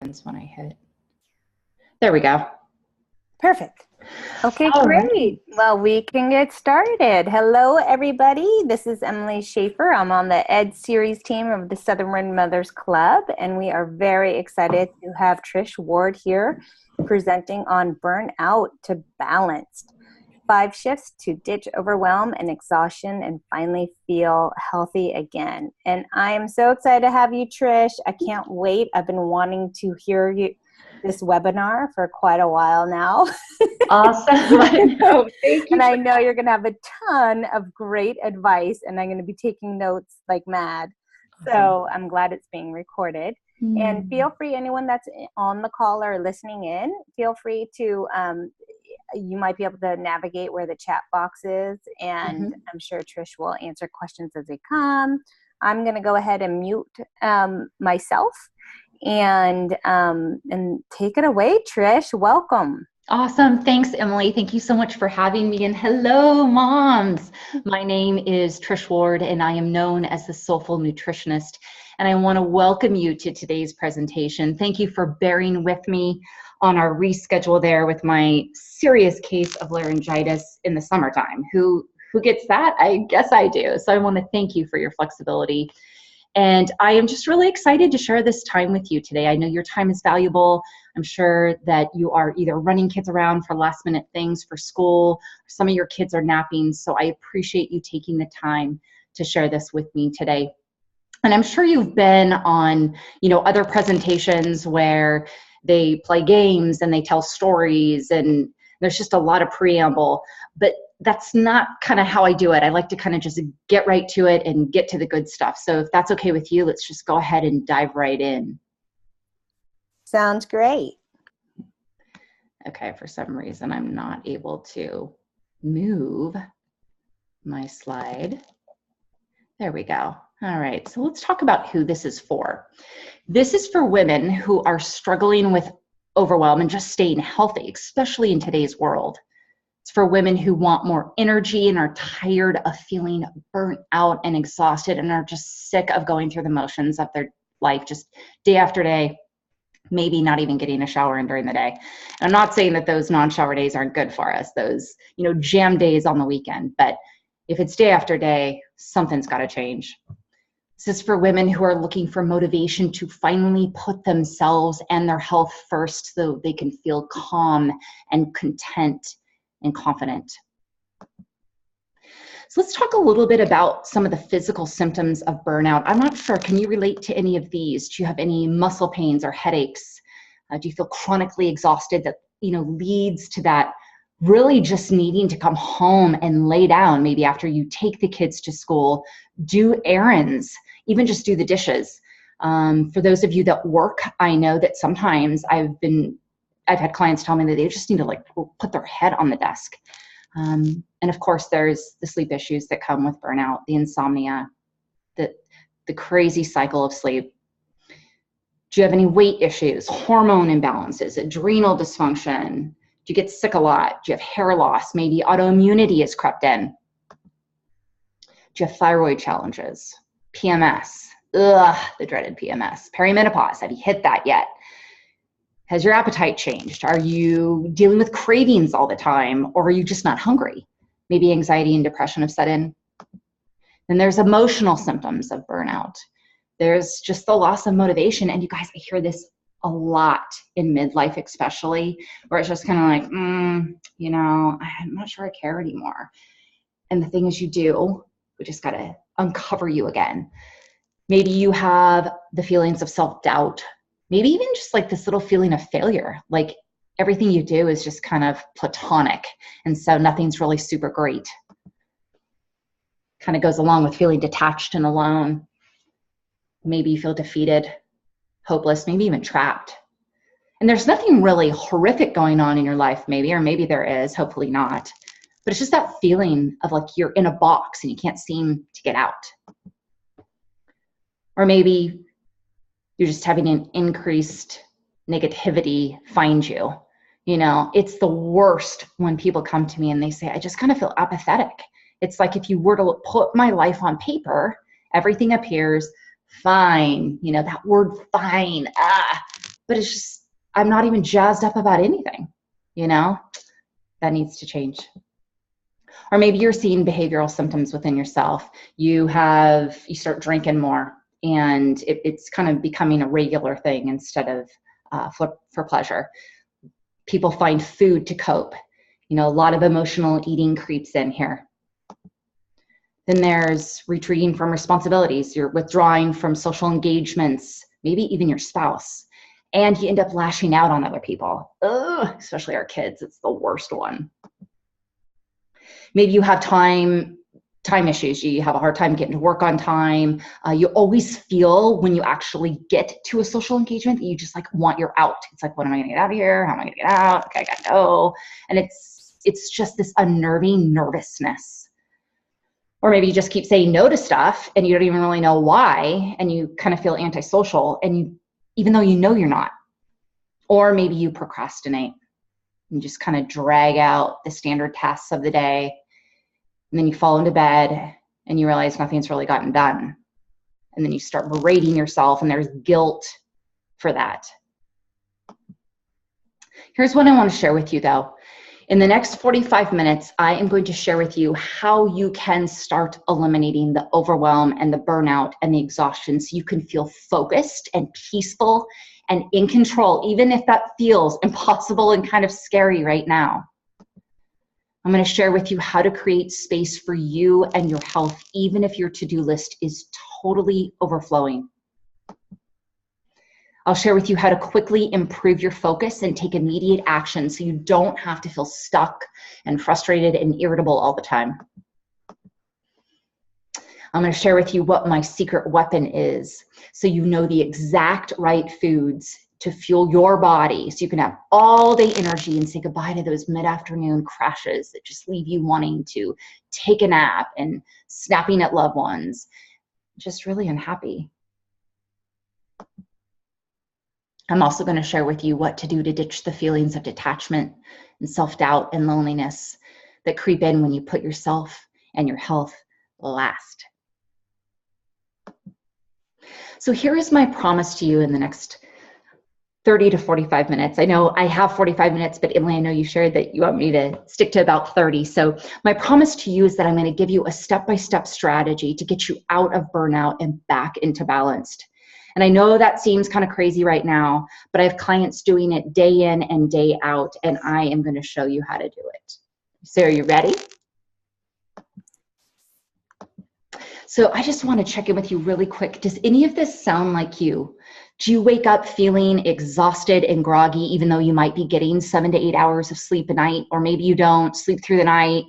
when I hit. There we go. Perfect. Okay, All great. right. Well, we can get started. Hello, everybody. This is Emily Schaefer. I'm on the Ed Series team of the Southern Wind Mothers Club, and we are very excited to have Trish Ward here presenting on Burnout to Balanced. 5 shifts to ditch overwhelm and exhaustion and finally feel healthy again. And I am so excited to have you, Trish. I can't wait. I've been wanting to hear you this webinar for quite a while now. Awesome. I know. Thank you. And I know you're going to have a ton of great advice, and I'm going to be taking notes like mad. So I'm glad it's being recorded. And feel free, anyone that's on the call or listening in, feel free to, you might be able to navigate where the chat box is, and I'm sure Trish will answer questions as they come. I'm going to go ahead and mute myself and take it away, Trish. Welcome. Awesome. Thanks, Emily. Thank you so much for having me. And hello, moms. My name is Trish Ward, and I am known as the Soulful Nutritionist. And I want to welcome you to today's presentation. Thank you for bearing with me on our reschedule there with my serious case of laryngitis in the summertime. Who gets that? I guess I do. So I want to thank you for your flexibility. And I am just really excited to share this time with you today. I know your time is valuable. I'm sure that you are either running kids around for last minute things for school, some of your kids are napping. So I appreciate you taking the time to share this with me today. And I'm sure you've been on, other presentations where they play games and they tell stories and there's just a lot of preamble, but that's not kind of how I do it. I like to kind of just get right to it and get to the good stuff. So if that's okay with you, let's just go ahead and dive right in. Sounds great. Okay, for some reason, I'm not able to move my slide. There we go. All right, so let's talk about who this is for. This is for women who are struggling with overwhelm and just staying healthy, especially in today's world. It's for women who want more energy and are tired of feeling burnt out and exhausted and are just sick of going through the motions of their life just day after day, maybe not even getting a shower in during the day. And I'm not saying that those non-shower days aren't good for us, those, jam days on the weekend, but if it's day after day, something's got to change. This is for women who are looking for motivation to finally put themselves and their health first so they can feel calm and content and confident. So let's talk a little bit about some of the physical symptoms of burnout. I'm not sure, can you relate to any of these? Do you have any muscle pains or headaches? Do you feel chronically exhausted that, leads to that really just needing to come home and lay down maybe after you take the kids to school, do errands, even just do the dishes. For those of you that work, I know that sometimes I've had clients tell me that they just need to put their head on the desk. And of course, there's the sleep issues that come with burnout, the insomnia, the crazy cycle of sleep. Do you have any weight issues, hormone imbalances, adrenal dysfunction? Do you get sick a lot? Do you have hair loss? Maybe autoimmunity has crept in. Do you have thyroid challenges? PMS, the dreaded PMS. Perimenopause, have you hit that yet? Has your appetite changed? Are you dealing with cravings all the time, or are you just not hungry? Maybe anxiety and depression have set in. Then there's emotional symptoms of burnout. There's just the loss of motivation. And you guys, I hear this a lot in midlife, especially, where it's just kind of like, I'm not sure I care anymore. And the thing is, we just got to uncover you again. Maybe you have the feelings of self-doubt. Maybe even just this little feeling of failure, like everything you do is just kind of platonic. And so nothing's really super great. Kind of goes along with feeling detached and alone. Maybe you feel defeated, hopeless, maybe even trapped. And there's nothing really horrific going on in your life, maybe, or maybe there is, hopefully not. But it's just that feeling of you're in a box and you can't seem to get out. Or maybe you're just having an increased negativity find you. It's the worst when people come to me and they say, I just kind of feel apathetic. It's like if you were to put my life on paper, everything appears fine. That word fine, but it's just, I'm not even jazzed up about anything, you know? That needs to change. Or maybe you're seeing behavioral symptoms within yourself. You start drinking more, and it's kind of becoming a regular thing instead of for pleasure. People find food to cope. You know, a lot of emotional eating creeps in here. Then there's retreating from responsibilities. You're withdrawing from social engagements, maybe even your spouse. And you end up lashing out on other people. Ugh, especially our kids. It's the worst one. Maybe you have time issues. You have a hard time getting to work on time. You always feel when you actually get to a social engagement that you just like want your out. It's like, when am I gonna get out of here? How am I gonna get out? Okay, I gotta go. And it's just this unnerving nervousness. Or maybe you just keep saying no to stuff and you don't even really know why, and you kind of feel antisocial, and even though you know you're not. Or maybe you procrastinate and just kind of drag out the standard tasks of the day, and then you fall into bed and you realize nothing's really gotten done. And then you start berating yourself, and there's guilt for that. Here's what I want to share with you though. In the next 45 minutes, I am going to share with you how you can start eliminating the overwhelm and the burnout and the exhaustion so you can feel focused and peaceful and in control, even if that feels impossible and kind of scary right now. I'm going to share with you how to create space for you and your health, even if your to-do list is totally overflowing. I'll share with you how to quickly improve your focus and take immediate action so you don't have to feel stuck and frustrated and irritable all the time. I'm going to share with you what my secret weapon is so you know the exact right foods to fuel your body so you can have all day energy and say goodbye to those mid-afternoon crashes that just leave you wanting to take a nap and snapping at loved ones, just really unhappy. I'm also going to share with you what to do to ditch the feelings of detachment and self-doubt and loneliness that creep in when you put yourself and your health last. So here is my promise to you in the next 30 to 45 minutes. I know I have 45 minutes, but Emily, I know you shared that you want me to stick to about 30. So my promise to you is that I'm going to give you a step-by-step strategy to get you out of burnout and back into balanced. And I know that seems kind of crazy right now, but I have clients doing it day in and day out, and I am going to show you how to do it. So are you ready? So I just want to check in with you really quick. Does any of this sound like you? Do you wake up feeling exhausted and groggy, even though you might be getting 7 to 8 hours of sleep a night? Or maybe you don't sleep through the night.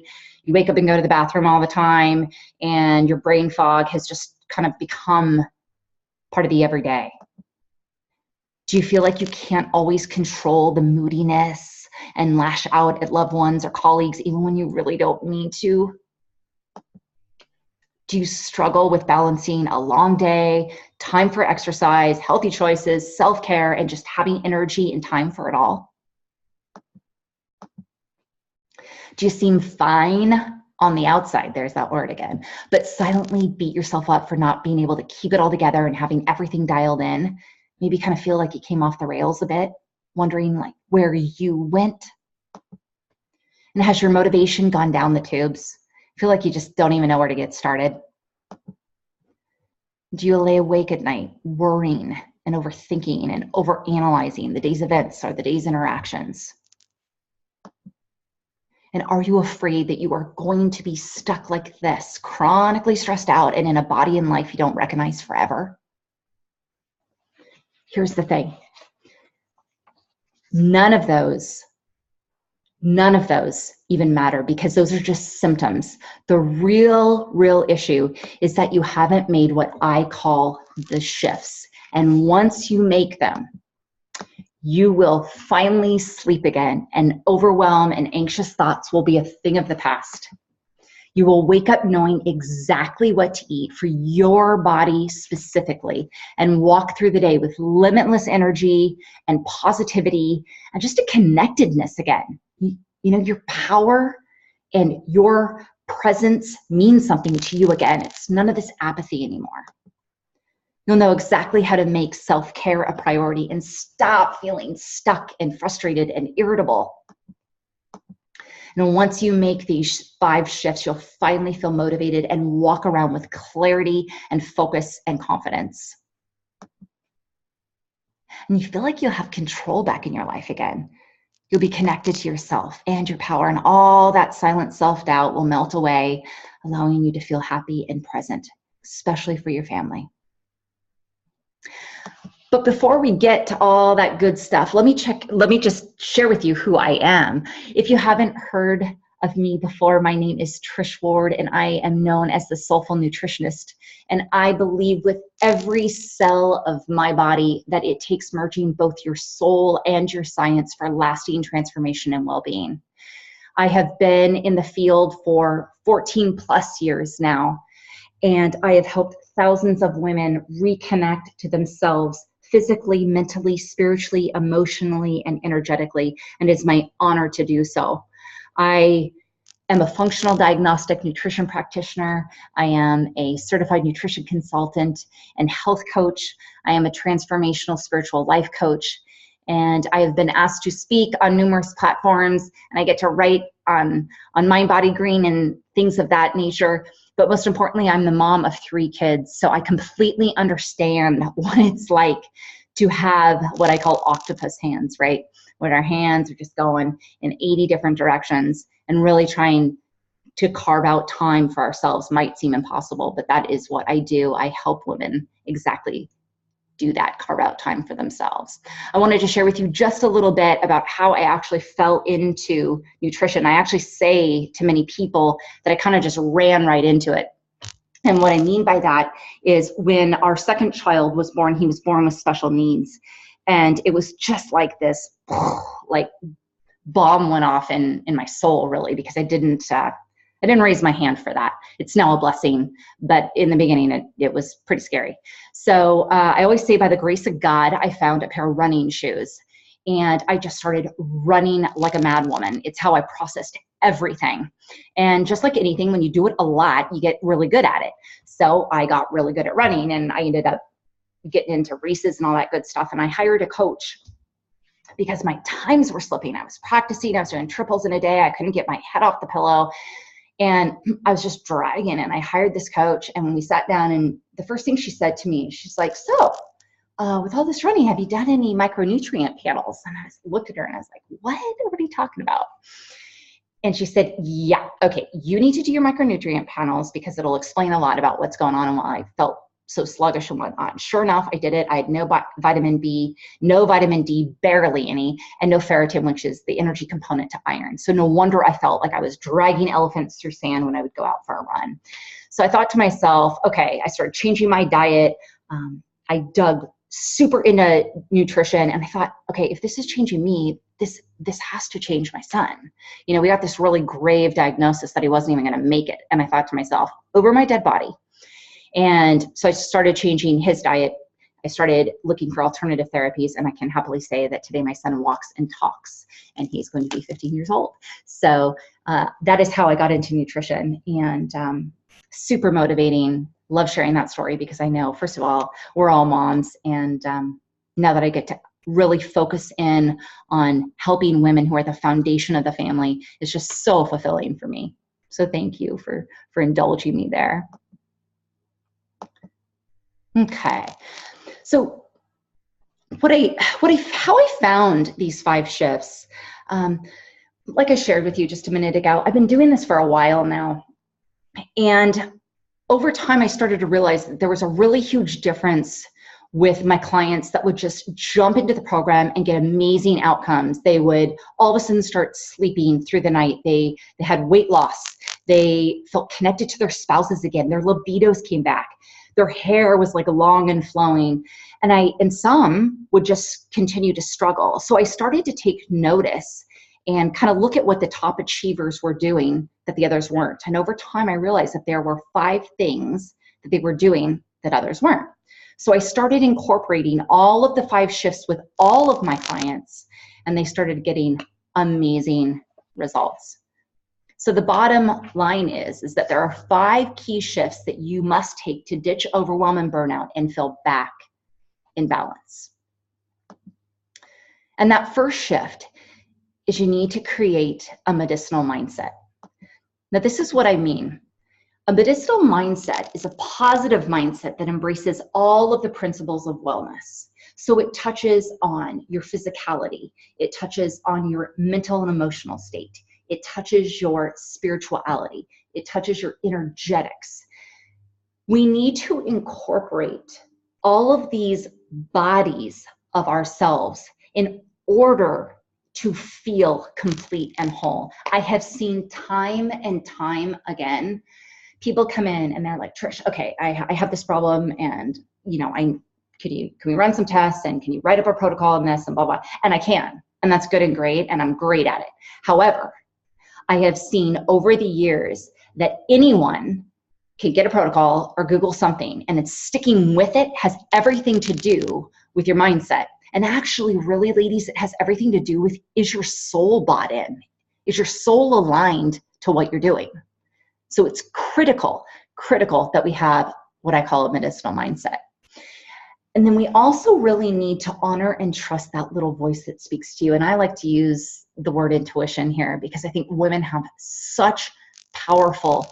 You wake up and go to the bathroom all the time, and your brain fog has just kind of become part of the everyday. Do you feel like you can't always control the moodiness and lash out at loved ones or colleagues, even when you really don't need to? Do you struggle with balancing a long day, time for exercise, healthy choices, self-care, and just having energy and time for it all? Do you seem fine on the outside? There's that word again. But silently beat yourself up for not being able to keep it all together and having everything dialed in? Maybe kind of feel like you came off the rails a bit, wondering like where you went? And has your motivation gone down the tubes? Feel like you just don't even know where to get started? Do you lay awake at night worrying and overthinking and overanalyzing the day's events or the day's interactions? And are you afraid that you are going to be stuck like this, chronically stressed out and in a body and life you don't recognize forever? Here's the thing. None of those even matter, because those are just symptoms. The real issue is that you haven't made what I call the shifts. And once you make them, you will finally sleep again, and overwhelm and anxious thoughts will be a thing of the past. You will wake up knowing exactly what to eat for your body specifically, and walk through the day with limitless energy and positivity and just a connectedness again. You know, your power and your presence means something to you again. It's none of this apathy anymore. You'll know exactly how to make self-care a priority and stop feeling stuck and frustrated and irritable. And once you make these 5 shifts, you'll finally feel motivated and walk around with clarity and focus and confidence. And you feel like you'll have control back in your life again. You'll be connected to yourself and your power, and all that silent self-doubt will melt away, allowing you to feel happy and present, especially for your family. But before we get to all that good stuff, let me just share with you who I am. If you haven't heard of me before, my name is Trish Ward, and I am known as the Soulful Nutritionist. And I believe with every cell of my body that it takes merging both your soul and your science for lasting transformation and well-being. I have been in the field for 14 plus years now, and I have helped thousands of women reconnect to themselves physically, mentally, spiritually, emotionally, and energetically, and it's my honor to do so. I am a functional diagnostic nutrition practitioner. I am a certified nutrition consultant and health coach. I am a transformational spiritual life coach, and I have been asked to speak on numerous platforms, and I get to write on Mind, Body, Green and things of that nature. But most importantly, I'm the mom of 3 kids, so I completely understand what it's like to have what I call octopus hands, right? When our hands are just going in 80 different directions, and really trying to carve out time for ourselves might seem impossible, but that is what I do. I help women exactly do that, carve out time for themselves. I wanted to share with you just a little bit about how I actually fell into nutrition. I actually say to many people that I kind of just ran right into it. And what I mean by that is when our second child was born, he was born with special needs. And it was just like this, like bomb went off in my soul, really, because I didn't raise my hand for that. It's now a blessing, but in the beginning, it was pretty scary. So I always say, by the grace of God, I found a pair of running shoes, and I just started running like a mad woman. It's how I processed everything. And just like anything, when you do it a lot, you get really good at it. So I got really good at running, and I ended up getting into races and all that good stuff. And I hired a coach because my times were slipping. I was practicing, I was doing triples in a day. I couldn't get my head off the pillow. And I was just dragging, and I hired this coach. And when we sat down, and the first thing she said to me, she's like, so with all this running, have you done any micronutrient panels? And I looked at her and I was like, what are you talking about? And she said, yeah, okay, you need to do your micronutrient panels because it'll explain a lot about what's going on and why I felt so sluggish and whatnot. Sure enough, I did it. I had no vitamin B, no vitamin D, barely any, and no ferritin, which is the energy component to iron. So no wonder I felt like I was dragging elephants through sand when I would go out for a run. So I thought to myself, okay, I started changing my diet. I dug super into nutrition, and I thought, okay, if this is changing me, this has to change my son. You know, we got this really grave diagnosis that he wasn't even going to make it. And I thought to myself, over my dead body. And so I started changing his diet. I started looking for alternative therapies, and I can happily say that today my son walks and talks, and he's going to be 15 years old. So that is how I got into nutrition, and super motivating. Love sharing that story because I know, first of all, we're all moms, and now that I get to really focus in on helping women who are the foundation of the family, is just so fulfilling for me. So thank you for indulging me there. Okay, so how I found these 5 shifts, like I shared with you just a minute ago, I've been doing this for a while now, and over time I started to realize that there was a really huge difference with my clients that would just jump into the program and get amazing outcomes. They would all of a sudden start sleeping through the night. They had weight loss. They felt connected to their spouses again. Their libidos came back. Their hair was like long and flowing. And some would just continue to struggle. So I started to take notice and kind of look at what the top achievers were doing that the others weren't. And over time, I realized that there were 5 things that they were doing that others weren't. So I started incorporating all of the 5 shifts with all of my clients, and they started getting amazing results. So the bottom line is that there are 5 key shifts that you must take to ditch overwhelm and burnout and feel back in balance. And that first shift is you need to create a medicinal mindset. Now, this is what I mean. A medicinal mindset is a positive mindset that embraces all of the principles of wellness. So it touches on your physicality. It touches on your mental and emotional state. It touches your spirituality. It touches your energetics. We need to incorporate all of these bodies of ourselves in order to feel complete and whole. I have seen time and time again, people come in and they're like, Trish, okay, I have this problem, and can we run some tests, and can you write up a protocol on this, and blah, blah. And I can, and that's good and great, and I'm great at it. However, I have seen over the years that anyone can get a protocol or Google something, and it's sticking with it has everything to do with your mindset. And actually, really, ladies, it has everything to do with, is your soul bought in? Is your soul aligned to what you're doing? So it's critical that we have what I call a medicinal mindset. And then we also really need to honor and trust that little voice that speaks to you. And I like to use the word intuition here because I think women have such powerful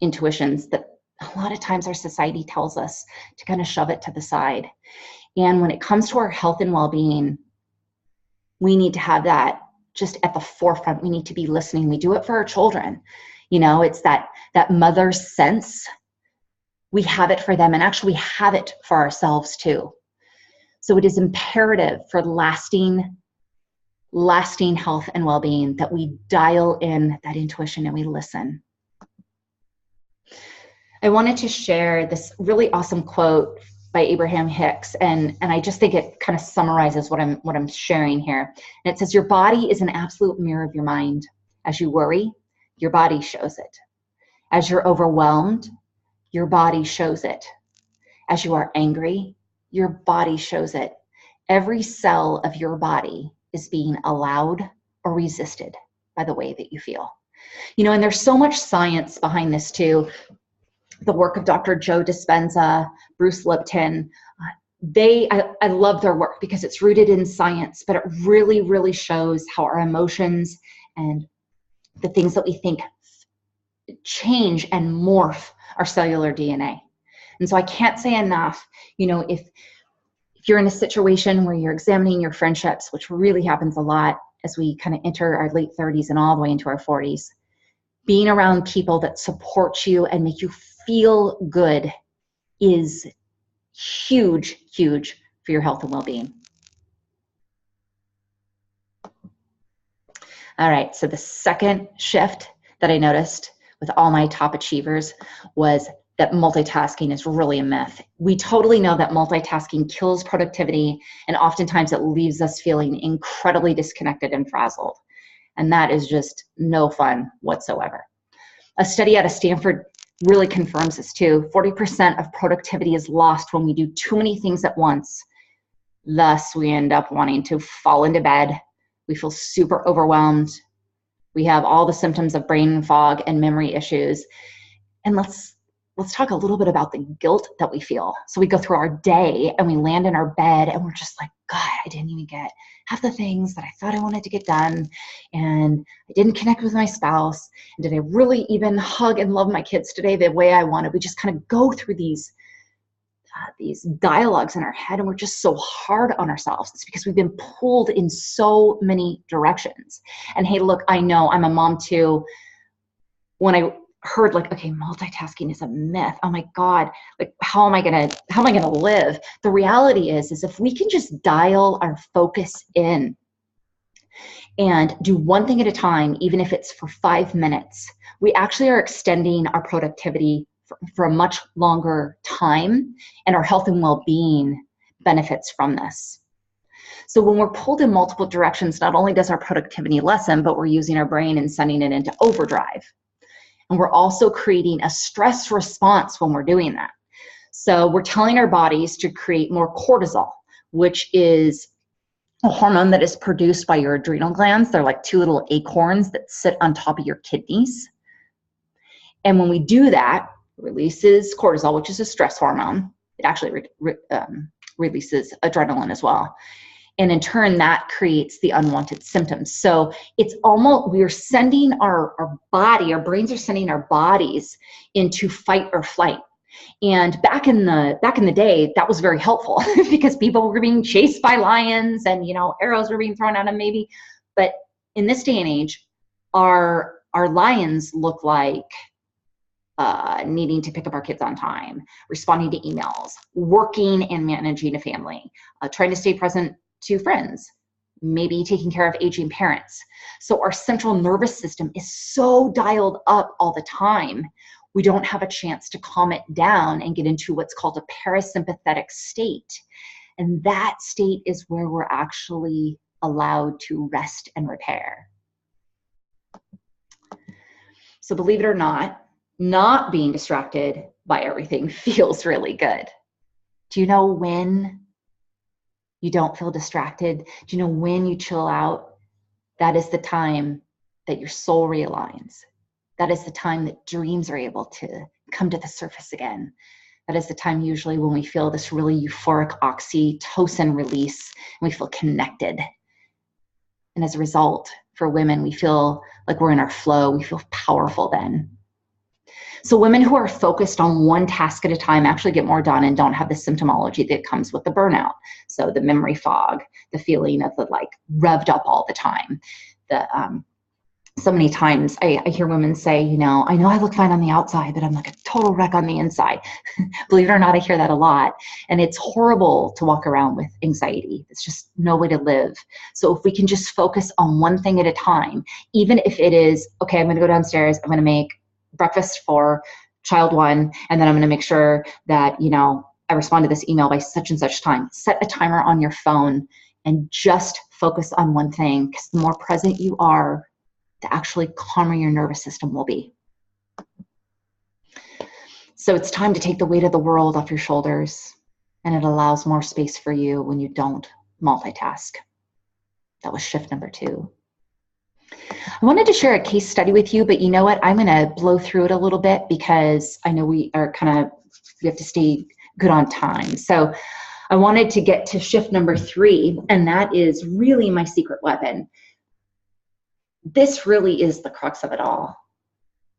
intuitions that a lot of times our society tells us to kind of shove it to the side. And when it comes to our health and well-being, we need to have that just at the forefront. We need to be listening. We do it for our children. It's that mother's sense. We have it for them, and actually we have it for ourselves too. So it is imperative for lasting health and well-being that we dial in that intuition and we listen. I wanted to share this really awesome quote by Abraham Hicks, and I just think it kind of summarizes what I'm sharing here. And it says, your body is an absolute mirror of your mind. As you worry, your body shows it. As you're overwhelmed, your body shows it. As you are angry, your body shows it. Every cell of your body is being allowed or resisted by the way that you feel. And there's so much science behind this too. The work of Dr. Joe Dispenza, Bruce Lipton, I love their work because it's rooted in science, but it really, really shows how our emotions and the things that we think change and morph our cellular DNA. And so I can't say enough, if you're in a situation where you're examining your friendships, which really happens a lot as we kind of enter our late 30s and all the way into our 40s, being around people that support you and make you feel good is huge for your health and well-being. All right, so the second shift that I noticed with all my top achievers was that multitasking is really a myth. We totally know that multitasking kills productivity, and oftentimes it leaves us feeling incredibly disconnected and frazzled. And that is just no fun whatsoever. A study out of Stanford really confirms this too. 40% of productivity is lost when we do too many things at once. Thus, we end up wanting to fall into bed. We feel super overwhelmed. We have all the symptoms of brain fog and memory issues. And let's talk a little bit about the guilt that we feel. So we go through our day and we land in our bed and we're just like, God, I didn't even get half the things that I thought I wanted to get done. And I didn't connect with my spouse. And did I really even hug and love my kids today the way I wanted? We just kind of go through these dialogues in our head, and we're just so hard on ourselves. It's because we've been pulled in so many directions. And hey, look, I know I'm a mom too. When I heard okay, multitasking is a myth. Oh my God, how am I gonna live? The reality is if we can just dial our focus in and do one thing at a time, even if it's for 5 minutes, we actually are extending our productivity for a much longer time, and our health and well-being benefits from this. So when we're pulled in multiple directions, not only does our productivity lessen, but we're using our brain and sending it into overdrive. And we're also creating a stress response when we're doing that. So we're telling our bodies to create more cortisol, which is a hormone that is produced by your adrenal glands. They're like two little acorns that sit on top of your kidneys. And when we do that, it releases cortisol, which is a stress hormone. It actually releases adrenaline as well. And in turn, that creates the unwanted symptoms. So it's almost, we're sending our brains are sending our bodies into fight or flight. And back in the day, that was very helpful because people were being chased by lions and, arrows were being thrown at them maybe. But in this day and age, our lions look like needing to pick up our kids on time, responding to emails, working and managing a family, trying to stay present to friends, maybe taking care of aging parents. So our central nervous system is so dialed up all the time, we don't have a chance to calm it down and get into what's called a parasympathetic state. And that state is where we're actually allowed to rest and repair. So believe it or not being distracted by everything feels really good. Do you know when you don't feel distracted? Do you know when you chill out? That is the time that your soul realigns. That is the time that dreams are able to come to the surface again. That is the time usually when we feel this really euphoric oxytocin release and we feel connected. And as a result, for women, we feel like we're in our flow. We feel powerful then. So women who are focused on one task at a time actually get more done and don't have the symptomology that comes with the burnout. So the memory fog, the feeling of the revved up all the time. So many times I hear women say, I know I look fine on the outside, but I'm like a total wreck on the inside. Believe it or not, I hear that a lot. And it's horrible to walk around with anxiety. It's just no way to live. So if we can just focus on one thing at a time, even if it is, okay, I'm going to go downstairs, I'm going to make breakfast for child one, and then I'm going to make sure that, I respond to this email by such and such time. Set a timer on your phone and just focus on one thing, because the more present you are, the actually calmer your nervous system will be. So it's time to take the weight of the world off your shoulders, and it allows more space for you when you don't multitask. That was shift number 2. I wanted to share a case study with you, but you know what? I'm going to blow through it a little bit because I know we have to stay good on time. So I wanted to get to shift number 3, and that is really my secret weapon. This really is the crux of it all.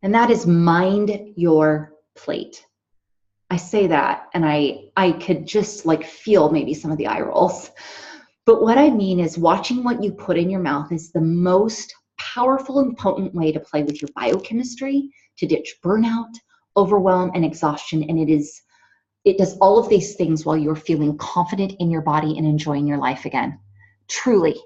And that is mind your plate. I say that and I could just feel maybe some of the eye rolls. But what I mean is watching what you put in your mouth is the most powerful and potent way to play with your biochemistry, to ditch burnout, overwhelm, and exhaustion. And it does all of these things while you're feeling confident in your body and enjoying your life again. Truly.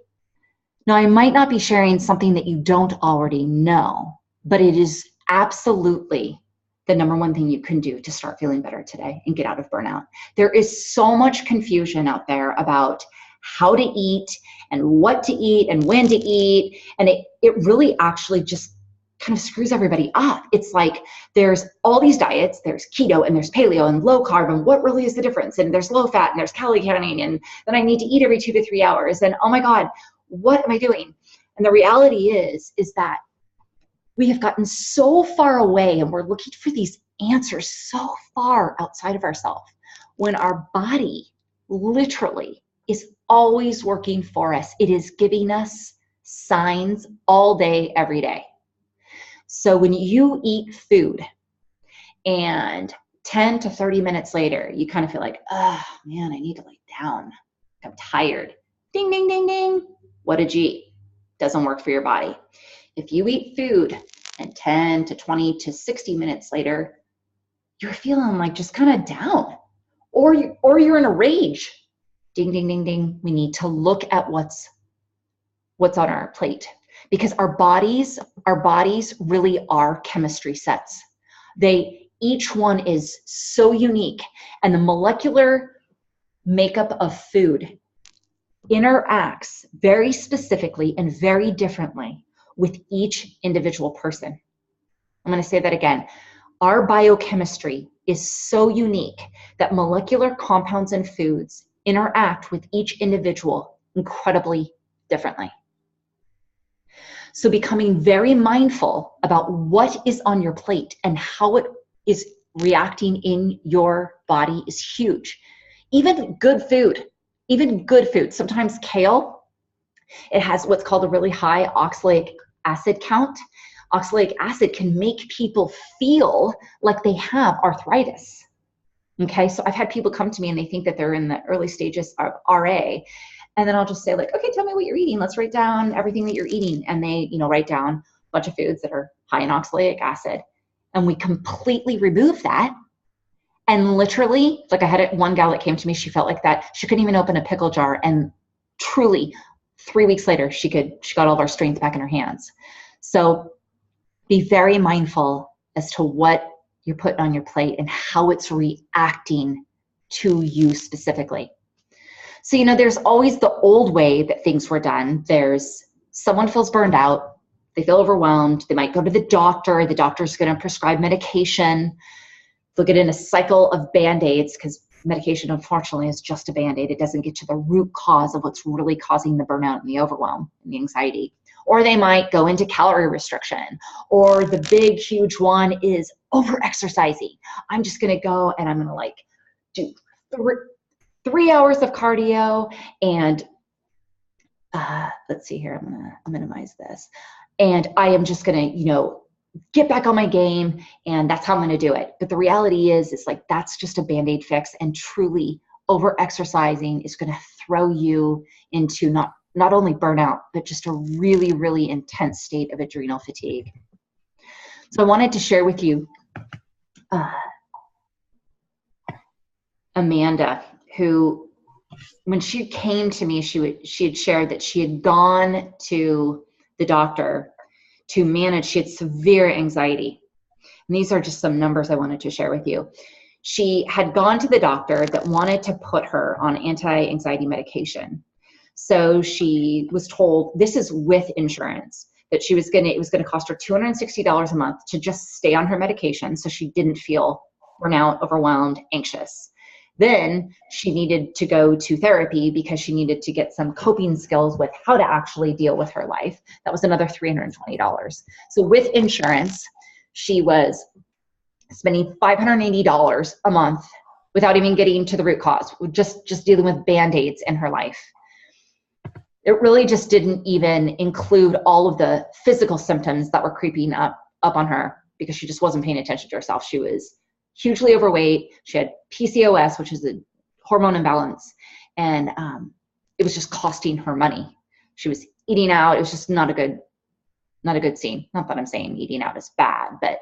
Now, I might not be sharing something that you don't already know, but it is absolutely the number one thing you can do to start feeling better today and get out of burnout. There is so much confusion out there about how to eat and what to eat and when to eat. And it really actually just kind of screws everybody up. It's like there's all these diets, there's keto and there's paleo and low carb, and what really is the difference? And there's low fat and there's calorie counting, and then I need to eat every 2 to 3 hours. And oh my God, what am I doing? And the reality is that we have gotten so far away and we're looking for these answers so far outside of ourselves when our body literally is always working for us. It is giving us signs all day, every day. So when you eat food and 10 to 30 minutes later, you kind of feel like, oh man, I need to lay down. I'm tired. Ding, ding, ding, ding. What did you eat? Doesn't work for your body. If you eat food and 10 to 20 to 60 minutes later, you're feeling like just kind of down, or you're in a rage. Ding, ding, ding, ding. We need to look at what's on our plate, because our bodies really are chemistry sets. Each one is so unique, and the molecular makeup of food interacts very specifically and very differently with each individual person. I'm going to say that again. Our biochemistry is so unique that molecular compounds in foods interact with each individual incredibly differently. So becoming very mindful about what is on your plate and how it is reacting in your body is huge. Even good food, sometimes kale, it has what's called a really high oxalic acid count. Oxalic acid can make people feel like they have arthritis. Okay, so I've had people come to me and they think that they're in the early stages of RA. And then I'll just say like, okay, tell me what you're eating. Let's write down everything that you're eating. And they, write down a bunch of foods that are high in oxalic acid. And we completely remove that. And literally, like I had one gal that came to me, she felt like that. She couldn't even open a pickle jar. And truly 3 weeks later, she got all of our strength back in her hands. So be very mindful as to what you're putting on your plate and how it's reacting to you specifically. So, there's always the old way that things were done. There's someone feels burned out, they feel overwhelmed, they might go to the doctor, the doctor's going to prescribe medication, they'll get in a cycle of Band-Aids because medication, unfortunately, is just a Band-Aid. It doesn't get to the root cause of what's really causing the burnout and the overwhelm and the anxiety. Or they might go into calorie restriction, or the big, huge one is over-exercising. I'm just going to go and I'm going to do 3 hours of cardio and let's see here, I'm going to minimize this. And I am just going to, get back on my game, and that's how I'm going to do it. But the reality is that's just a Band-Aid fix, and truly over-exercising is going to throw you into not only burnout, but just a really, really intense state of adrenal fatigue. So I wanted to share with you Amanda, who, when she came to me, she had shared that she had gone to the doctor to manage, she had severe anxiety. And these are just some numbers I wanted to share with you. She had gone to the doctor that wanted to put her on anti-anxiety medication. So she was told, this is with insurance, that it was going to cost her $260 a month to just stay on her medication so she didn't feel burnout, overwhelmed, anxious. Then she needed to go to therapy because she needed to get some coping skills with how to actually deal with her life. That was another $320. So with insurance, she was spending $580 a month without even getting to the root cause, just dealing with Band-Aids in her life. It really just didn't even include all of the physical symptoms that were creeping up on her because she just wasn't paying attention to herself. She was hugely overweight. She had PCOS, which is a hormone imbalance. And it was just costing her money. She was eating out. It was just not a good scene. Not that I'm saying eating out is bad, but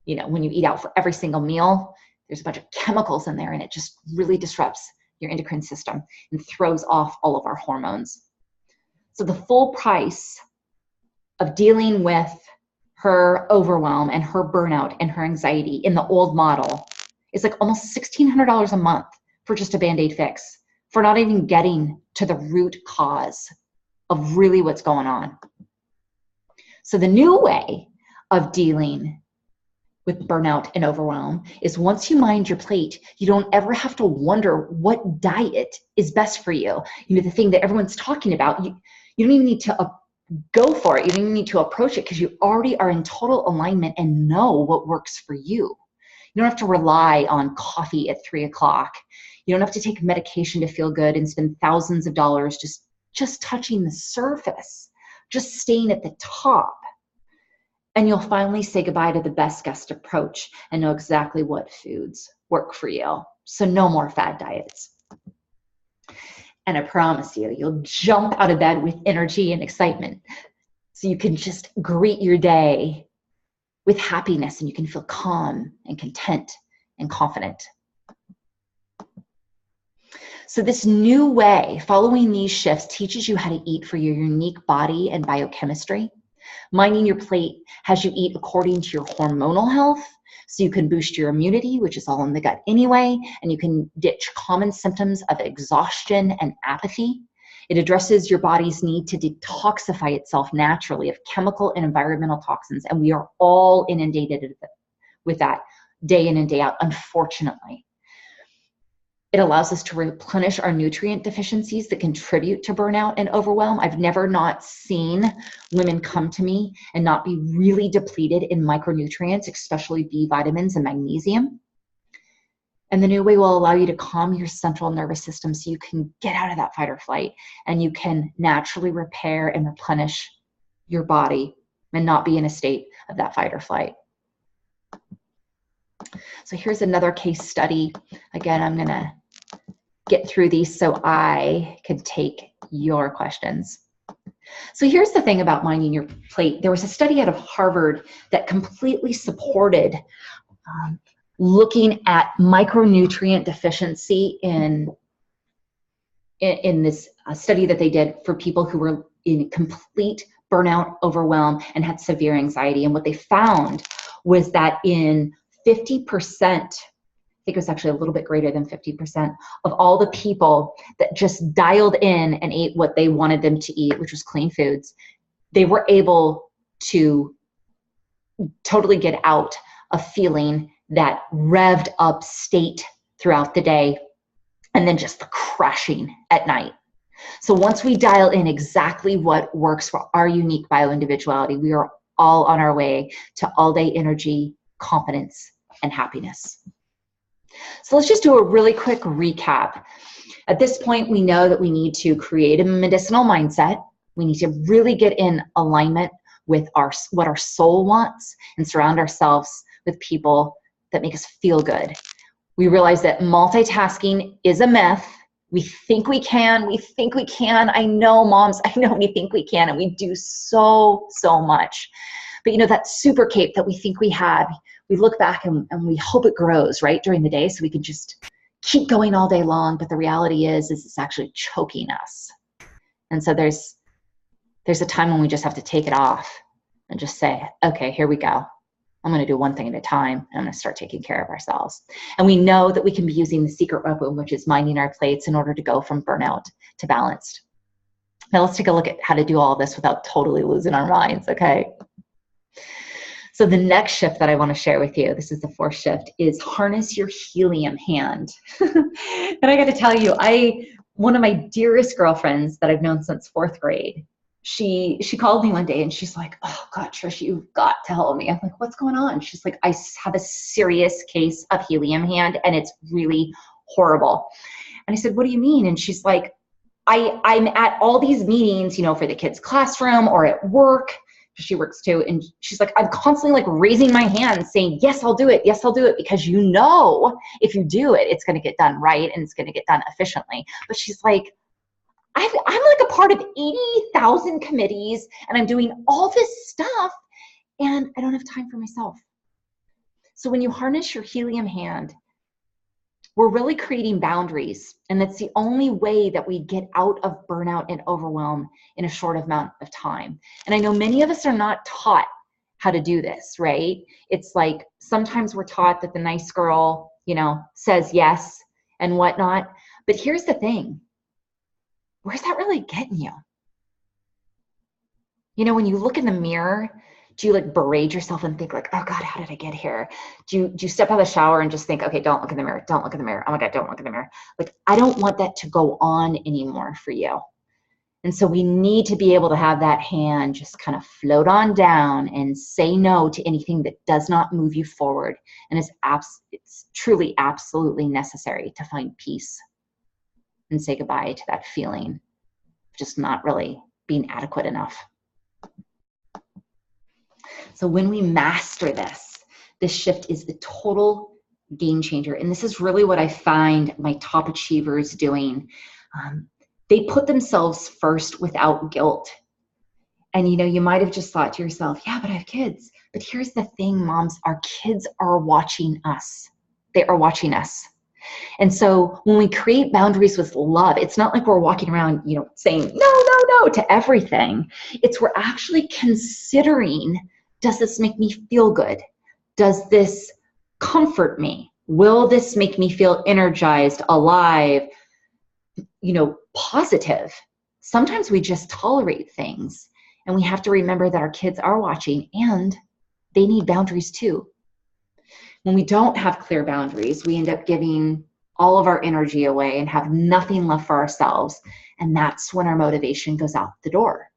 when you eat out for every single meal, there's a bunch of chemicals in there and it just really disrupts your endocrine system and throws off all of our hormones. So the full price of dealing with her overwhelm and her burnout and her anxiety in the old model is almost $1,600 a month for just a Band-Aid fix, for not even getting to the root cause of really what's going on. So the new way of dealing with burnout and overwhelm is once you mind your plate, you don't ever have to wonder what diet is best for you. The thing that everyone's talking about, you don't even need to go for it. You don't even need to approach it because you already are in total alignment and know what works for you. You don't have to rely on coffee at 3 o'clock. You don't have to take medication to feel good and spend thousands of dollars just touching the surface, just staying at the top. And you'll finally say goodbye to the best guess approach and know exactly what foods work for you. So no more fad diets. And I promise you'll jump out of bed with energy and excitement. So you can just greet your day with happiness and you can feel calm and content and confident. So this new way, following these shifts, teaches you how to eat for your unique body and biochemistry. Minding your plate has you eat according to your hormonal health, so you can boost your immunity, which is all in the gut anyway, and you can ditch common symptoms of exhaustion and apathy. It addresses your body's need to detoxify itself naturally of chemical and environmental toxins, and we are all inundated with that day in and day out, unfortunately. It allows us to replenish our nutrient deficiencies that contribute to burnout and overwhelm. I've never not seen women come to me and not be really depleted in micronutrients, especially B vitamins and magnesium. And the new way will allow you to calm your central nervous system so you can get out of that fight or flight and you can naturally repair and replenish your body and not be in a state of that fight or flight. So here's another case study. Again, I'm going to get through these so I can take your questions. So here's the thing about minding your plate. There was a study out of Harvard that completely supported looking at micronutrient deficiency in this study that they did for people who were in complete burnout, overwhelm, and had severe anxiety. And what they found was that in 50%, I think it was actually a little bit greater than 50% of all the people that just dialed in and ate what they wanted them to eat, which was clean foods, they were able to totally get out of feeling that revved up state throughout the day and then just the crashing at night. So once we dial in exactly what works for our unique bioindividuality, we are all on our way to all-day energy, confidence, and happiness. So let's just do a really quick recap. At this point, we know that we need to create a medicinal mindset. We need to really get in alignment with what our soul wants and surround ourselves with people that make us feel good. We realize that multitasking is a myth. We think we can. I know, moms, I know we think we can, and we do so much. But that super cape that we think we have, we look back and we hope it grows, right, during the day so we can just keep going all day long. But the reality is it's actually choking us. And so there's a time when we just have to take it off and just say, okay, here we go. I'm going to do one thing at a time, and I'm going to start taking care of ourselves. And we know that we can be using the secret weapon, which is minding our plates, in order to go from burnout to balanced. Now let's take a look at how to do all this without totally losing our minds, okay? So the next shift that I want to share with you, this is the fourth shift, is harness your helium hand. And I got to tell you, one of my dearest girlfriends that I've known since fourth grade, she called me one day and she's like, oh God, Trish, you've got to help me. I'm like, what's going on? She's like, I have a serious case of helium hand and it's really horrible. And I said, what do you mean? And she's like, I'm at all these meetings, for the kids' classroom or at work. She works too. And she's like, I'm constantly raising my hand saying, yes, I'll do it. Yes, I'll do it. Because if you do it, it's going to get done right and it's going to get done efficiently. But she's like, I'm like a part of 80,000 committees and I'm doing all this stuff and I don't have time for myself. So when you harness your helium hand, we're really creating boundaries. And that's the only way that we get out of burnout and overwhelm in a short amount of time. And I know many of us are not taught how to do this, right? It's like sometimes we're taught that the nice girl, says yes and whatnot. But here's the thing. Where's that really getting you? When you look in the mirror, do you berate yourself and think oh God, how did I get here? Do you step out of the shower and just think, okay, don't look in the mirror. Don't look in the mirror. Oh my God, don't look in the mirror. I don't want that to go on anymore for you. And so we need to be able to have that hand just kind of float on down and say no to anything that does not move you forward. And it's truly absolutely necessary to find peace and say goodbye to that feeling of just not really being adequate enough. So when we master this shift is the total game changer. And this is really what I find my top achievers doing. They put themselves first without guilt. And you might have just thought to yourself, yeah, but I have kids. But here's the thing, moms, our kids are watching us. They are watching us. And so when we create boundaries with love, it's not like we're walking around, saying no to everything. It's we're actually considering, does this make me feel good? Does this comfort me? Will this make me feel energized, alive, positive? Sometimes we just tolerate things and we have to remember that our kids are watching and they need boundaries too. When we don't have clear boundaries, we end up giving all of our energy away and have nothing left for ourselves. And that's when our motivation goes out the door.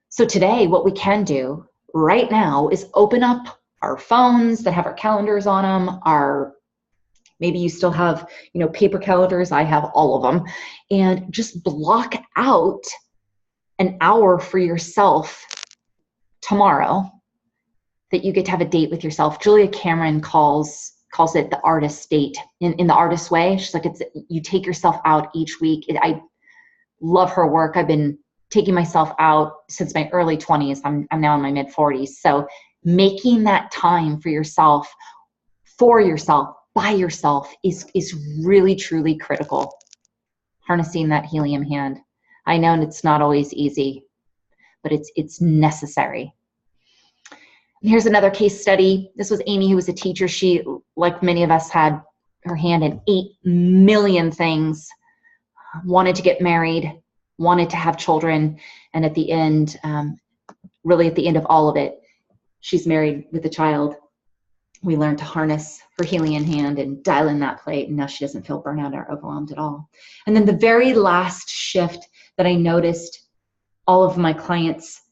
So today, what we can do right now is open up our phones that have our calendars on them, maybe you still have, paper calendars. I have all of them. And just block out an hour for yourself tomorrow that you get to have a date with yourself. Julia Cameron calls it the artist date in the artist way. She's like, you take yourself out each week. I love her work. I've been taking myself out since my early 20s. I'm now in my mid 40s. So making that time for yourself, by yourself is really, truly critical. Harnessing that helium hand. I know it's not always easy, but it's necessary. And here's another case study. This was Amy, who was a teacher. She, like many of us, had her hand in 8 million things, wanted to get married, wanted to have children, and at the end, really at the end of all of it, she's married with a child. We learned to harness her helium hand and dial in that plate, and now she doesn't feel burnout or overwhelmed at all. And then the very last shift that I noticed all of my clients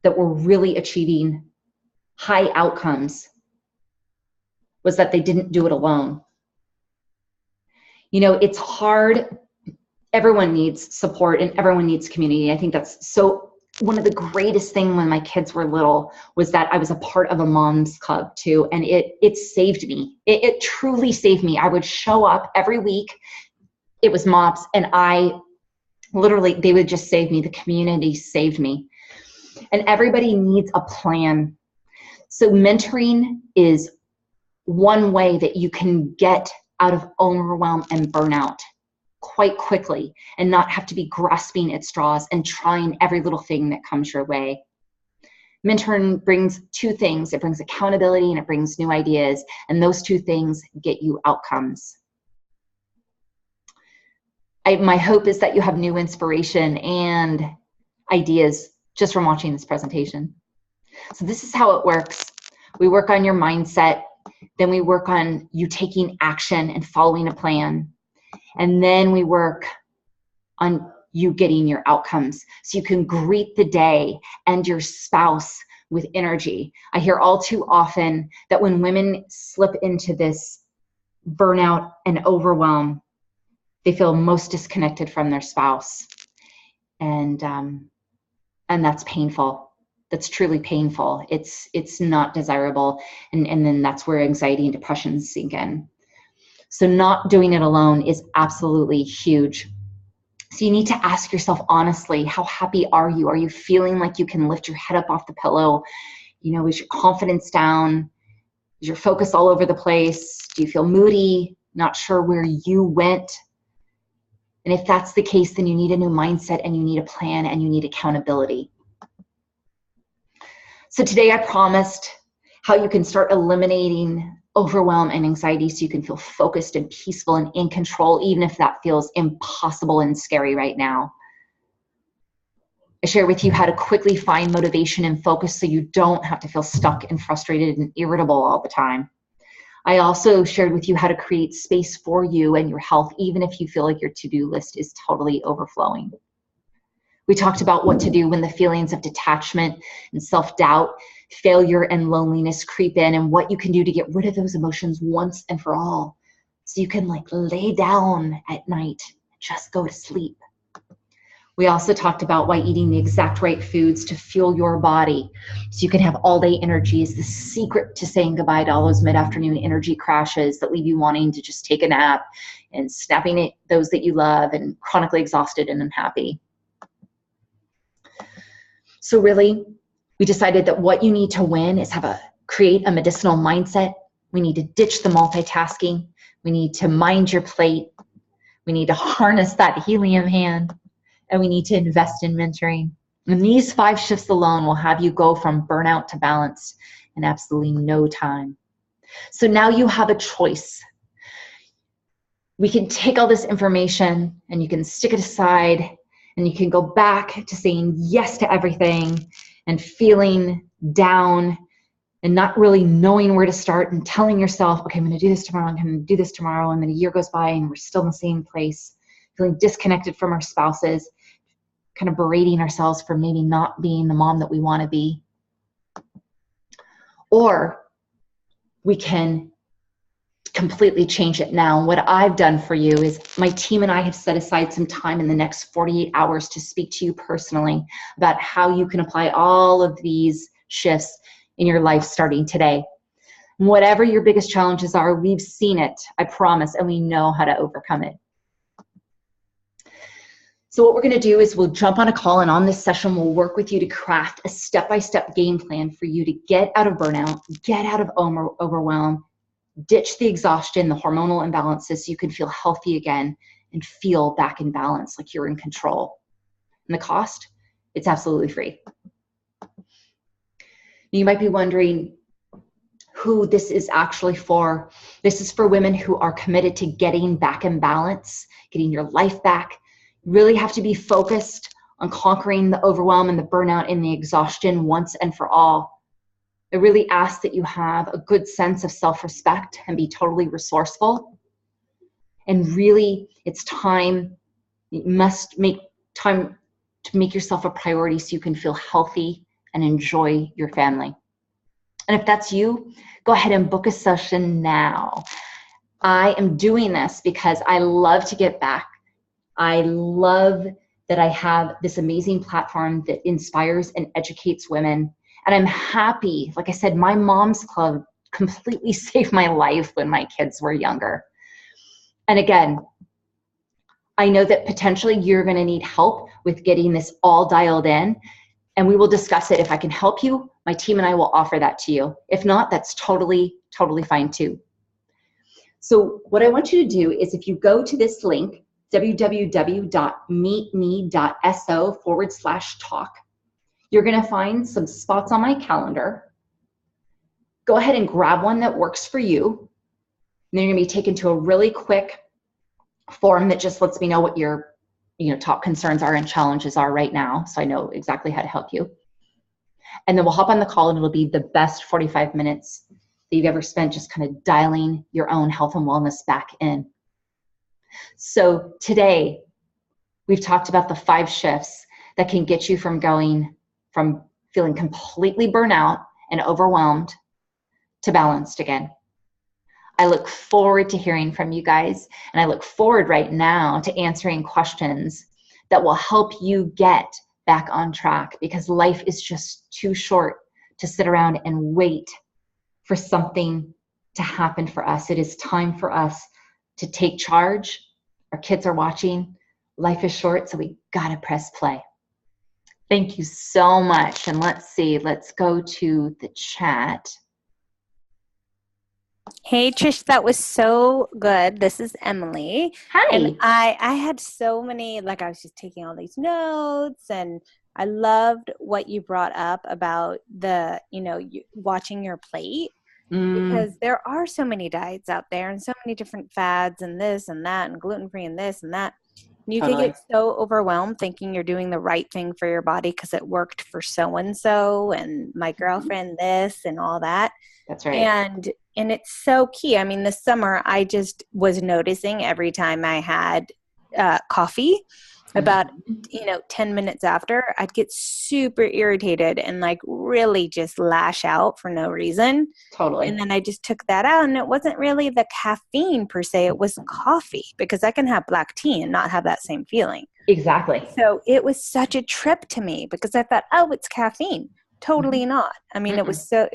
that were really achieving high outcomes was that they didn't do it alone. It's hard. Everyone needs support and everyone needs community. I think that's so one of the greatest things when my kids were little was that I was a part of a mom's club too. And it saved me. It truly saved me. I would show up every week. It was moms, and they would just save me. The community saved me. And everybody needs a plan. So mentoring is one way that you can get out of overwhelm and burnout quite quickly and not have to be grasping at straws and trying every little thing that comes your way. Mentoring brings 2 things. It brings accountability and it brings new ideas. And those 2 things get you outcomes. My hope is that you have new inspiration and ideas just from watching this presentation. So this is how it works. We work on your mindset. Then we work on you taking action and following a plan. And then we work on you getting your outcomes so you can greet the day and your spouse with energy. I hear all too often that when women slip into this burnout and overwhelm, they feel most disconnected from their spouse. And that's painful. That's truly painful. It's not desirable. And then that's where anxiety and depression sink in. So not doing it alone is absolutely huge. So you need to ask yourself honestly, how happy are you? Are you feeling like you can lift your head up off the pillow? Is your confidence down? Is your focus all over the place? Do you feel moody? Not sure where you went? And if that's the case, then you need a new mindset and you need a plan and you need accountability. So today I promised how you can start eliminating overwhelm and anxiety so you can feel focused and peaceful and in control, even if that feels impossible and scary right now. I share with you how to quickly find motivation and focus so you don't have to feel stuck and frustrated and irritable all the time. I also shared with you how to create space for you and your health, even if you feel like your to-do list is totally overflowing. We talked about what to do when the feelings of detachment and self-doubt, failure and loneliness creep in, and what you can do to get rid of those emotions once and for all. So you can lay down at night and just go to sleep. We also talked about why eating the exact right foods to fuel your body so you can have all-day energy is the secret to saying goodbye to all those mid-afternoon energy crashes that leave you wanting to just take a nap and snapping at those that you love and chronically exhausted and unhappy. So really, we decided that what you need to win is create a medicinal mindset. We need to ditch the multitasking. We need to mind your plate. We need to harness that helium hand. And we need to invest in mentoring. And these 5 shifts alone will have you go from burnout to balance in absolutely no time. So now you have a choice. We can take all this information and you can stick it aside and you can go back to saying yes to everything and feeling down and not really knowing where to start and telling yourself, okay, I'm going to do this tomorrow. I'm going to do this tomorrow. And then a year goes by and we're still in the same place, feeling disconnected from our spouses, kind of berating ourselves for maybe not being the mom that we want to be. Or we can completely change it now. What I've done for you is my team and I have set aside some time in the next 48 hours to speak to you personally about how you can apply all of these shifts in your life starting today. Whatever your biggest challenges are, we've seen it, I promise, and we know how to overcome it. So what we're going to do is we'll jump on a call, and on this session, we'll work with you to craft a step-by-step game plan for you to get out of burnout, get out of overwhelm, ditch the exhaustion, the hormonal imbalances, so you can feel healthy again and feel back in balance, like you're in control. And the cost, it's absolutely free. You might be wondering who this is actually for. This is for women who are committed to getting back in balance, getting your life back. You really have to be focused on conquering the overwhelm and the burnout and the exhaustion once and for all. I really ask that you have a good sense of self-respect and be totally resourceful. And really, it's time, you must make time to make yourself a priority so you can feel healthy and enjoy your family. And if that's you, go ahead and book a session now. I am doing this because I love to get back. I love that I have this amazing platform that inspires and educates women. And I'm happy, like I said, my mom's club completely saved my life when my kids were younger. And again, I know that potentially you're going to need help with getting this all dialed in, and we will discuss it. If I can help you, my team and I will offer that to you. If not, that's totally fine too. So what I want you to do is, if you go to this link, www.meetme.so/talk, you're going to find some spots on my calendar. Go ahead and grab one that works for you. And then you're going to be taken to a really quick form that just lets me know what your top concerns are and challenges are right now, so I know exactly how to help you. And then we'll hop on the call, and it'll be the best 45 minutes that you've ever spent just kind of dialing your own health and wellness back in. So today, we've talked about the 5 shifts that can get you from going from feeling completely burnt out and overwhelmed to balanced again. I look forward to hearing from you guys, and I look forward right now to answering questions that will help you get back on track, because life is just too short to sit around and wait for something to happen for us. It is time for us to take charge. Our kids are watching. Life is short, so we gotta press play. Thank you so much. And let's see, let's go to the chat. Hey, Trish, that was so good. This is Emily. Hi. And I had so many, like I was just taking all these notes, and I loved what you brought up about the, watching your plate, because there are so many diets out there and so many different fads and this and that and gluten-free and this and that. And you can get so overwhelmed thinking you're doing the right thing for your body because it worked for so-and-so and my girlfriend this and all that. That's right. And it's so key. I mean, this summer, I just was noticing every time I had coffee, about 10 minutes after, I'd get super irritated and like really just lash out for no reason. Totally. And then I just took that out, and it wasn't really the caffeine per se, it was coffee, because I can have black tea and not have that same feeling. Exactly. So it was such a trip to me, because I thought, oh, it's caffeine. Totally not. I mean, it was so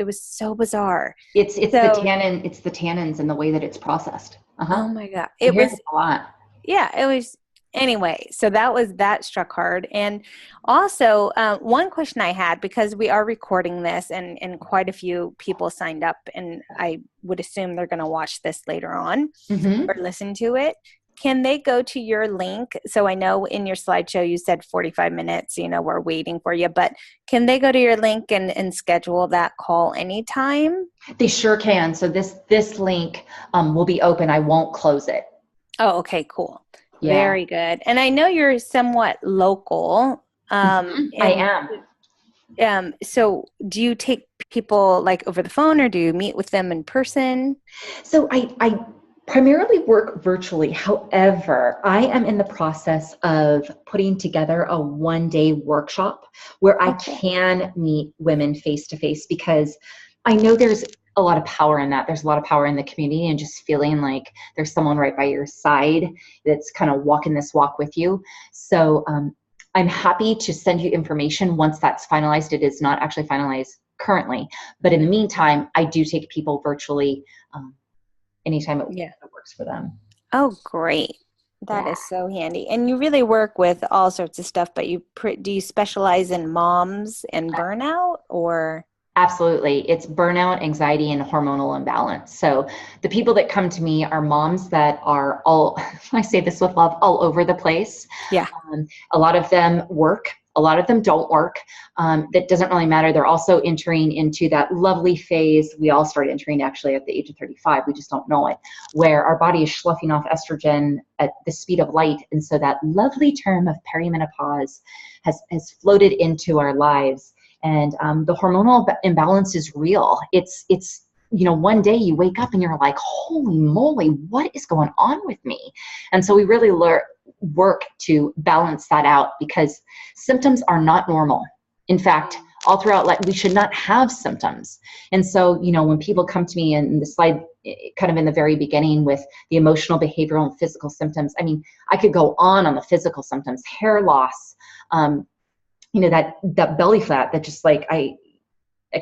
bizarre. It's the tannins and the way that it's processed. Oh my God. It was a lot. Yeah, it was. Anyway, so that struck hard. And also, one question I had, because we are recording this and quite a few people signed up, and I would assume they're going to watch this later on or listen to it. Can they go to your link? So I know in your slideshow you said 45 minutes, we're waiting for you, but can they go to your link and schedule that call anytime? They sure can. So this link will be open. I won't close it. Oh, okay, cool. Yeah. Very good. And I know you're somewhat local. I am. So do you take people like over the phone, or do you meet with them in person? So I primarily work virtually. However, I am in the process of putting together a 1-day workshop where I Okay. can meet women face to face, because I know there's a lot of power in that. There's a lot of power in the community and just feeling like there's someone right by your side that's kind of walking this walk with you. So I'm happy to send you information once that's finalized. It is not actually finalized currently, but in the meantime, I do take people virtually anytime it works for them. Oh, great. That is so handy. And you really work with all sorts of stuff, but do you specialize in moms and burnout, or? Absolutely. It's burnout, anxiety, and hormonal imbalance. So the people that come to me are moms that are all, I say this with love, all over the place. Yeah. A lot of them work. A lot of them don't work. That doesn't really matter. They're also entering into that lovely phase. We all start entering actually at the age of 35. We just don't know it, where our body is sloughing off estrogen at the speed of light. And so that lovely term of perimenopause has floated into our lives. And the hormonal imbalance is real. It's one day you wake up and you're like, holy moly, what is going on with me? And so we really work to balance that out, because symptoms are not normal. In fact, all throughout life, we should not have symptoms. And so, when people come to me, in the slide kind of in the very beginning with the emotional, behavioral, and physical symptoms, I mean, I could go on the physical symptoms, hair loss, that belly fat that just like, I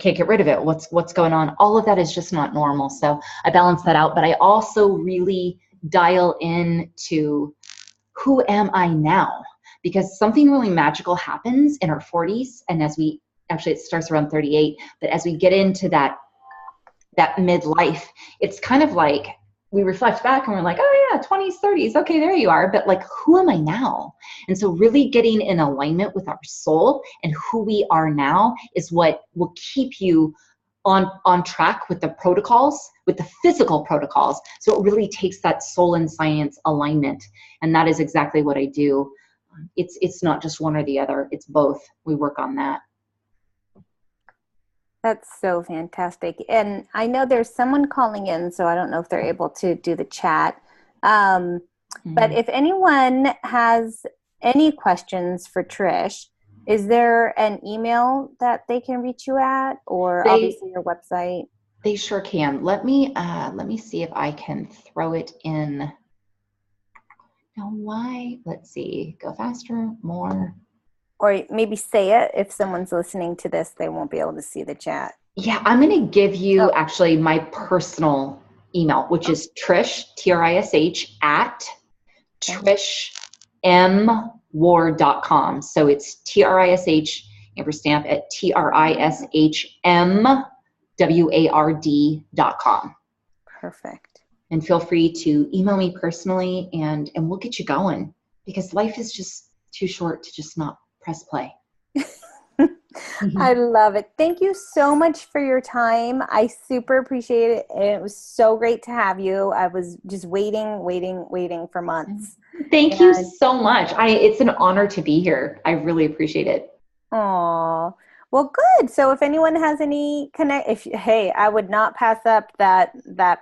can't get rid of it. What's going on? All of that is just not normal. So I balance that out, but I also really dial in to who am I now? Because something really magical happens in our 40s. And it starts around 38, but as we get into that midlife, it's kind of like we reflect back and we're like, oh yeah, 20s, 30s. Okay, there you are. But like, who am I now? And so really getting in alignment with our soul and who we are now is what will keep you on track with the protocols, with the physical protocols. So it really takes that soul and science alignment. And that is exactly what I do. It's not just one or the other. It's both. We work on that. That's so fantastic. And I know there's someone calling in, so I don't know if they're able to do the chat. But if anyone has any questions for Trish, is there an email that they can reach you at, or obviously your website? They sure can. Let me see if I can throw it in. Now, why? Let's see. Go faster, more. Or maybe say it. If someone's listening to this, they won't be able to see the chat. Yeah, I'm going to give you actually my personal email, which is Trish, Trish, at trishmward.com. So it's TRISH amperstamp at TRISHMWARD.com. Perfect. And feel free to email me personally, and we'll get you going, because life is just too short to just not press play. I love it. Thank you so much for your time. I super appreciate it. And it was so great to have you. I was just waiting for months. Thank you so much. It's an honor to be here. I really appreciate it. Oh, well, good. So if anyone has any I would not pass up that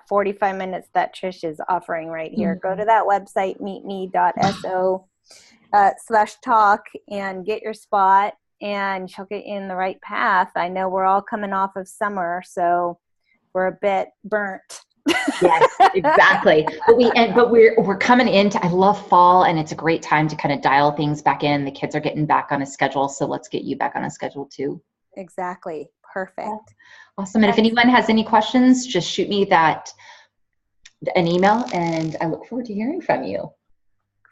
45 minutes that Trish is offering right here. Go to that website, meetme.so/talk, and get your spot, and she'll get you in the right path. I know we're all coming off of summer, so we're a bit burnt. Yes, exactly. But we're coming into, I love fall, and it's a great time to kind of dial things back in. The kids are getting back on a schedule, so let's get you back on a schedule too. Exactly. Perfect. Awesome. And if anyone has any questions, just shoot me an email, and I look forward to hearing from you.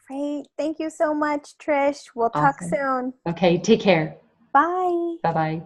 Great. Thank you so much, Trish. We'll talk soon. Okay. Take care. Bye. Bye-bye.